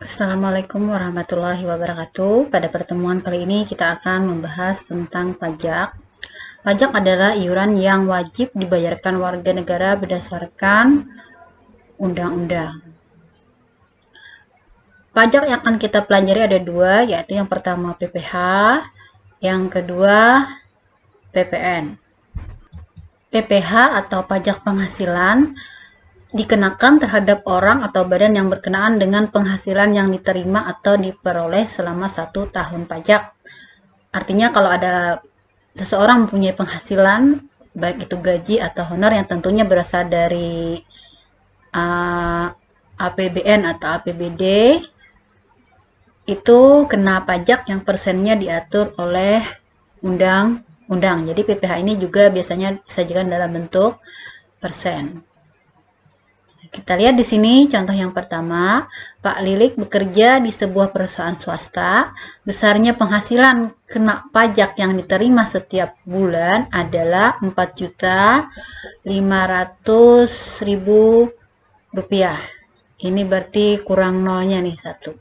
Assalamualaikum warahmatullahi wabarakatuh. Pada pertemuan kali ini kita akan membahas tentang pajak. Pajak adalah iuran yang wajib dibayarkan warga negara berdasarkan undang-undang. Pajak yang akan kita pelajari ada dua, yaitu yang pertama PPh, yang kedua PPN. PPh atau pajak penghasilan dikenakan terhadap orang atau badan yang berkenaan dengan penghasilan yang diterima atau diperoleh selama 1 tahun pajak. Artinya kalau ada seseorang mempunyai penghasilan, baik itu gaji atau honor yang tentunya berasal dari APBN atau APBD, itu kena pajak yang persennya diatur oleh undang-undang. Jadi PPh ini juga biasanya disajikan dalam bentuk persen. Kita lihat di sini contoh yang pertama, Pak Lilik bekerja di sebuah perusahaan swasta, besarnya penghasilan kena pajak yang diterima setiap bulan adalah Rp4.500.000. Ini berarti kurang nolnya nih 1.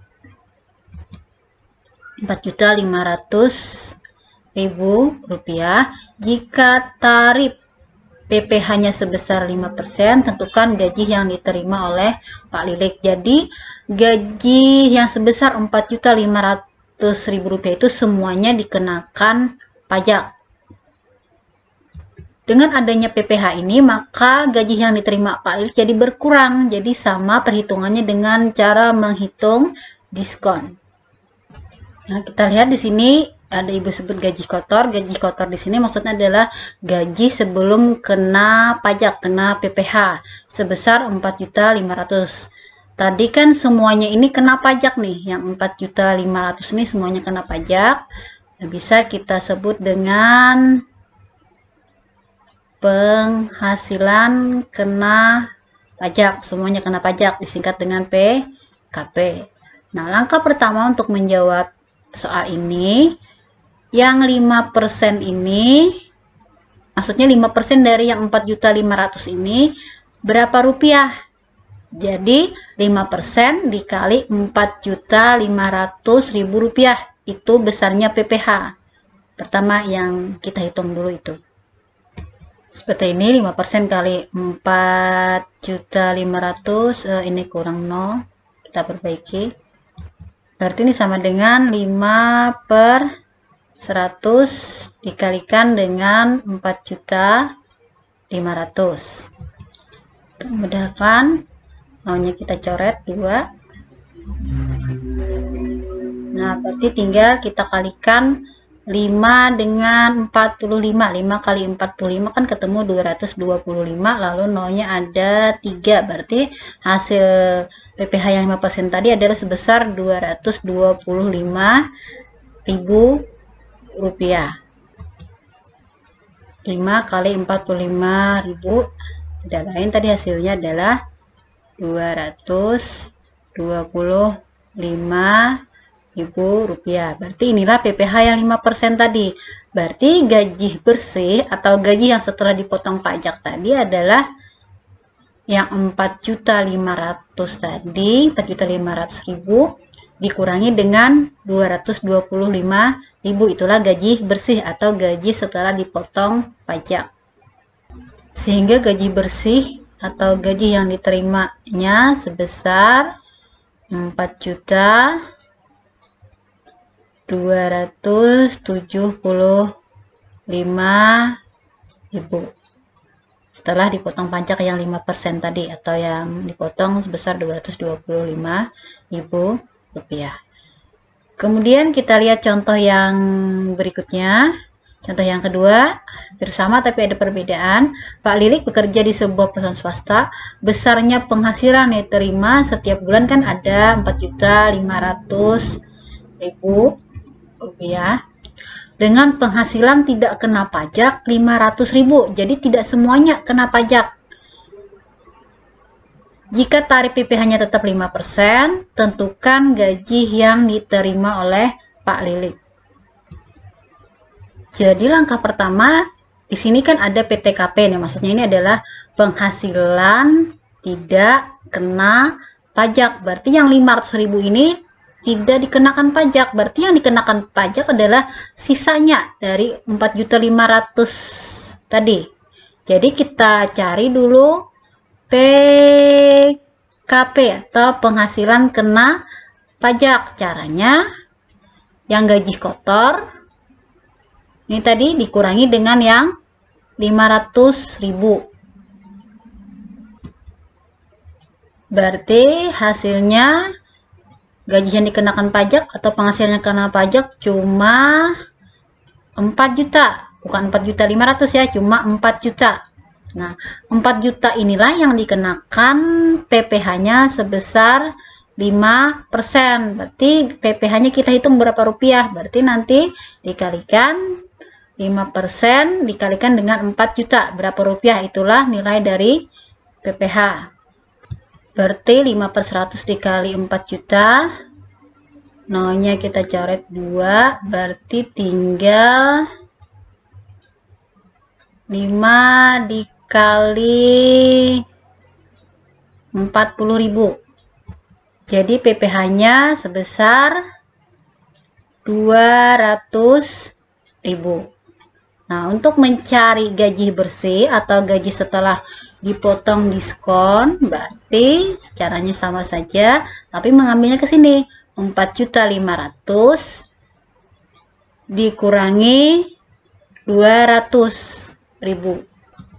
Rp4.500.000. Jika tarif PPh-nya sebesar 5%, tentukan gaji yang diterima oleh Pak Lilik. Jadi, gaji yang sebesar Rp4.500.000 itu semuanya dikenakan pajak. Dengan adanya PPh ini, maka gaji yang diterima Pak Lilik jadi berkurang. Jadi, sama perhitungannya dengan cara menghitung diskon. Nah, kita lihat di sini ada ibu sebut gaji kotor. Gaji kotor di sini maksudnya adalah gaji sebelum kena pajak, kena PPh sebesar 4.500.000. Tadi kan semuanya ini kena pajak nih, yang 4.500.000 ini semuanya kena pajak. Nah, bisa kita sebut dengan penghasilan kena pajak, semuanya kena pajak, disingkat dengan PKP. Nah, langkah pertama untuk menjawab soal ini, yang 5% ini, maksudnya 5% dari yang 4.500.000 ini berapa rupiah? Jadi 5% dikali 4.500.000 rupiah, itu besarnya PPh. Pertama yang kita hitung dulu itu. Seperti ini, 5% kali 4.500.000, ini kurang 0, kita perbaiki. Berarti ini sama dengan 5/100 dikalikan dengan 4.500.000. Untuk memudahkan, maunya kita coret 2. Nah, berarti tinggal kita kalikan 5 dengan 45. 5 kali 45 kan ketemu 225, lalu nolnya ada 3. Berarti hasil PPh yang 5% tadi adalah sebesar Rp225.000. 5 kali 45.000 tidak lain tadi hasilnya adalah Rp225.000. Berarti inilah PPh yang 5% tadi. Berarti gaji bersih atau gaji yang setelah dipotong pajak tadi adalah yang 4.500.000 tadi, 4.500.000 dikurangi dengan 225.000, itulah gaji bersih atau gaji setelah dipotong pajak. Sehingga gaji bersih atau gaji yang diterimanya sebesar 4.275.000 setelah dipotong pajak yang 5% tadi, atau yang dipotong sebesar Rp225.000. Kemudian kita lihat contoh yang berikutnya. Contoh yang kedua, bersama tapi ada perbedaan. Pak Lilik bekerja di sebuah perusahaan swasta, besarnya penghasilan yang diterima setiap bulan kan ada Rp4.500.000. Dengan penghasilan tidak kena pajak 500.000, jadi tidak semuanya kena pajak. Jika tarif PPh-nya tetap 5%, tentukan gaji yang diterima oleh Pak Lilik. Jadi langkah pertama, di sini kan ada PTKP nih, maksudnya ini adalah penghasilan tidak kena pajak. Berarti yang 500.000 ini tidak dikenakan pajak. Berarti yang dikenakan pajak adalah sisanya dari 4.500.000 tadi. Jadi kita cari dulu PKP atau penghasilan kena pajak. Caranya yang gaji kotor ini tadi dikurangi dengan yang 500.000. Berarti hasilnya gaji yang dikenakan pajak atau penghasilannya kena pajak cuma 4 juta. Bukan 4.500.000 ya, cuma 4 juta. Nah, 4 juta inilah yang dikenakan PPh-nya sebesar 5%. Berarti PPh-nya kita hitung berapa rupiah. Berarti nanti dikalikan 5% dikalikan dengan 4 juta. Berapa rupiah? Itulah nilai dari PPh. Berarti 5/100 dikali 4 juta. Nolnya kita coret 2. Berarti tinggal 5 dikali 40.000. Jadi PPh-nya sebesar 200.000. Nah, untuk mencari gaji bersih atau gaji setelah dipotong diskon, berarti caranya sama saja, tapi mengambilnya ke sini. 4.500.000 dikurangi 200.000.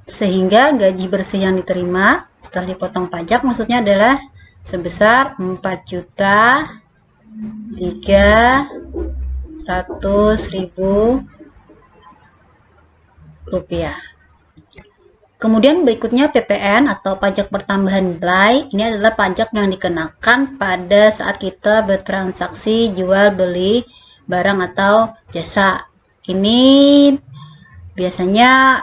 Sehingga gaji bersih yang diterima setelah dipotong pajak maksudnya adalah sebesar 4.300.000 rupiah. Kemudian berikutnya PPN atau pajak pertambahan nilai. Ini adalah pajak yang dikenakan pada saat kita bertransaksi jual beli barang atau jasa. Ini biasanya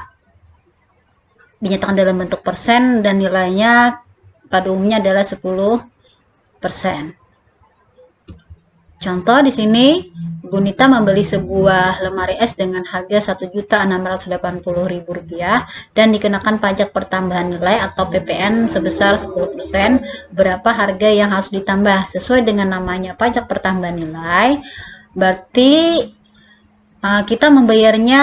dinyatakan dalam bentuk persen dan nilainya pada umumnya adalah 10%. Contoh di sini Bu Nita membeli sebuah lemari es dengan harga Rp1.680.000 dan dikenakan pajak pertambahan nilai atau PPN sebesar 10%. Berapa harga yang harus ditambah? Sesuai dengan namanya pajak pertambahan nilai, berarti kita membayarnya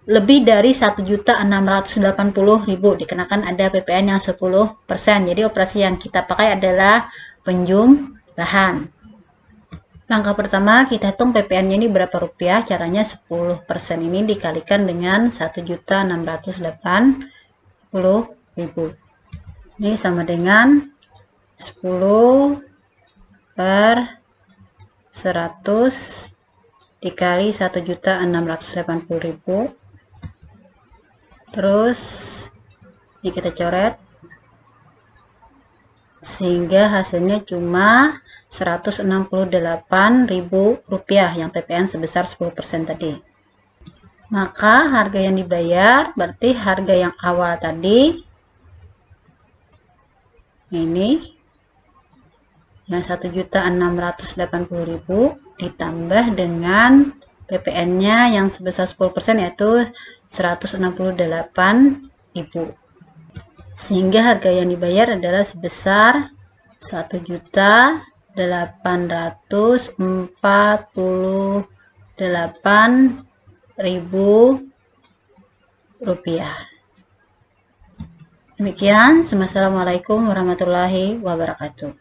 lebih dari 1.680.000 dikenakan ada PPN yang 10%. Jadi operasi yang kita pakai adalah penjumlahan. Langkah pertama kita hitung PPN-nya ini berapa rupiah. Caranya 10% ini dikalikan dengan 1.680.000. Ini sama dengan 10/100 dikali 1.680.000. Terus ini kita coret sehingga hasilnya cuma Rp168.000 yang PPN sebesar 10% tadi. Maka harga yang dibayar berarti harga yang awal tadi ini yang 1.680.000 ditambah dengan PPN-nya yang sebesar 10% yaitu 168.000. Sehingga harga yang dibayar adalah sebesar Rp1.848.000. Demikian, Assalamualaikum warahmatullahi wabarakatuh.